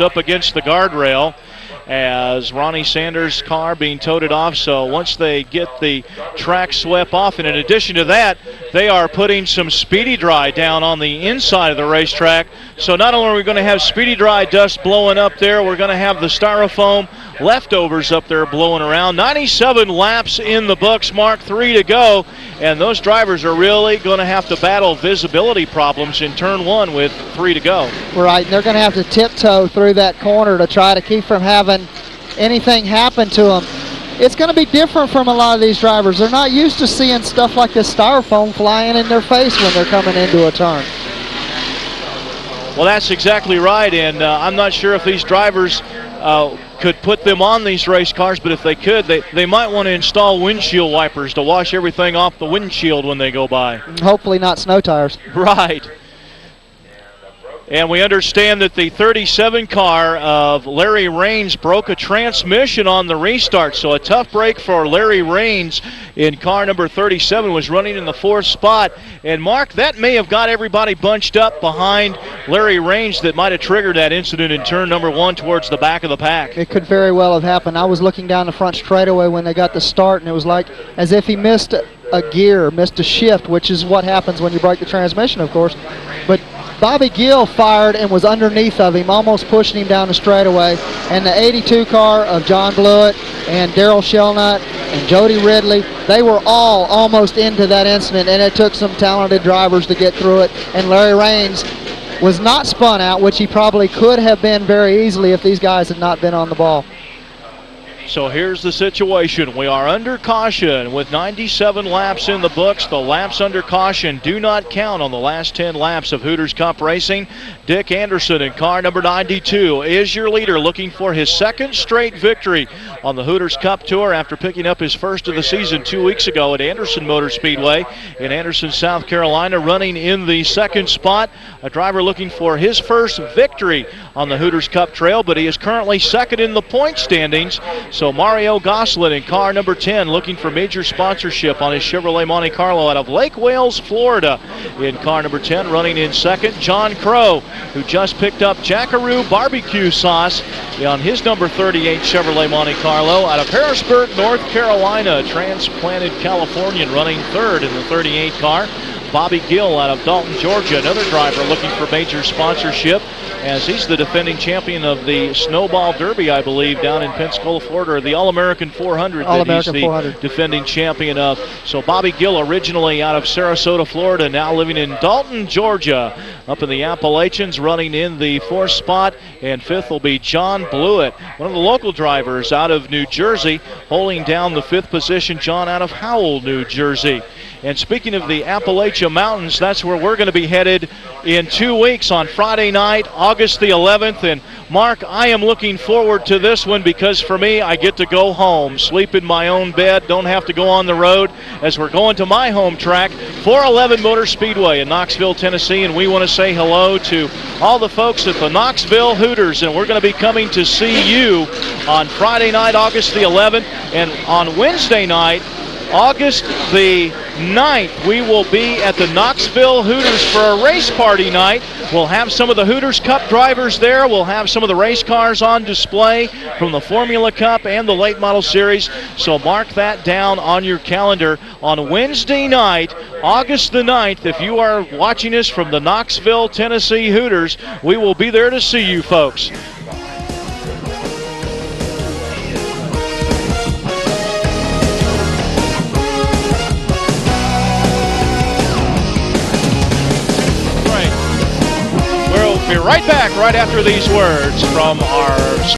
up against the guardrail as Ronnie Sanders' car being toted off. So once they get the track swept off, and in addition to that, they are putting some speedy dry down on the inside of the racetrack. So not only are we going to have speedy dry dust blowing up there, we're going to have the styrofoam leftovers up there blowing around. 97 laps in the books, Mark, 3 to go, and those drivers are really going to have to battle visibility problems in turn 1 with 3 to go. Right, and they're going to have to tiptoe through that corner to try to keep from having anything happen to them. It's going to be different from a lot of these drivers. They're not used to seeing stuff like this styrofoam flying in their face when they're coming into a turn. Well, that's exactly right, and I'm not sure if these drivers could put them on these race cars, but if they could, they might want to install windshield wipers to wash everything off the windshield when they go by. Hopefully not snow tires. Right. And we understand that the 37 car of Larry Raines broke a transmission on the restart. So a tough break for Larry Raines in car number 37, was running in the 4th spot. And Mark, that may have got everybody bunched up behind Larry Raines that might have triggered that incident in turn number 1 towards the back of the pack. It could very well have happened. I was looking down the front straightaway when they got the start, and it was like as if he missed a gear, missed a shift, which is what happens when you break the transmission, of course. But Bobby Gill fired and was underneath of him, almost pushing him down the straightaway. And the 82 car of John Blewett and Daryl Shellnut and Jody Ridley, they were all almost into that incident, and it took some talented drivers to get through it. And Larry Raines was not spun out, which he probably could have been very easily if these guys had not been on the ball. So here's the situation. We are under caution with 97 laps in the books. The laps under caution do not count on the last 10 laps of Hooters Cup racing. Dick Anderson in car number 92 is your leader, looking for his 2nd straight victory on the Hooters Cup Tour after picking up his first of the season 2 weeks ago at Anderson Motor Speedway in Anderson, South Carolina. Running in the 2nd spot, a driver looking for his first victory on the Hooters Cup Trail, but he is currently 2nd in the point standings. So Mario Goslin in car number 10 looking for major sponsorship on his Chevrolet Monte Carlo out of Lake Wales, Florida. In car number 10, running in 2nd, John Crow, who just picked up Jackaroo barbecue sauce on his number 38 Chevrolet Monte Carlo out of Harrisburg, North Carolina. Transplanted Californian running 3rd in the 38 car. Bobby Gill out of Dalton, Georgia, another driver looking for major sponsorship, as he's the defending champion of the Snowball Derby, I believe, down in Pensacola, Florida, or the All-American 400 that he's the 400. defending champion of. So Bobby Gill, originally out of Sarasota, Florida, now living in Dalton, Georgia, up in the Appalachians, running in the 4th spot, and 5th will be John Blewett, one of the local drivers out of New Jersey, holding down the 5th position, John out of Howell, New Jersey. And speaking of the Appalachian Mountains, that's where we're going to be headed in 2 weeks on Friday night, August the 11th. And Mark, I am looking forward to this one because for me, I get to go home, sleep in my own bed, don't have to go on the road, as we're going to my home track, 411 Motor Speedway in Knoxville, Tennessee. And we want to say hello to all the folks at the Knoxville Hooters, and we're going to be coming to see you on Friday night, August the 11th, and on Wednesday night, August the 9th, we will be at the Knoxville Hooters for a race party night. We'll have some of the Hooters Cup drivers there. We'll have some of the race cars on display from the Formula Cup and the Late Model Series. So mark that down on your calendar on Wednesday night, August the 9th. If you are watching us from the Knoxville, Tennessee Hooters, we will be there to see you folks. Be right back right after these words from our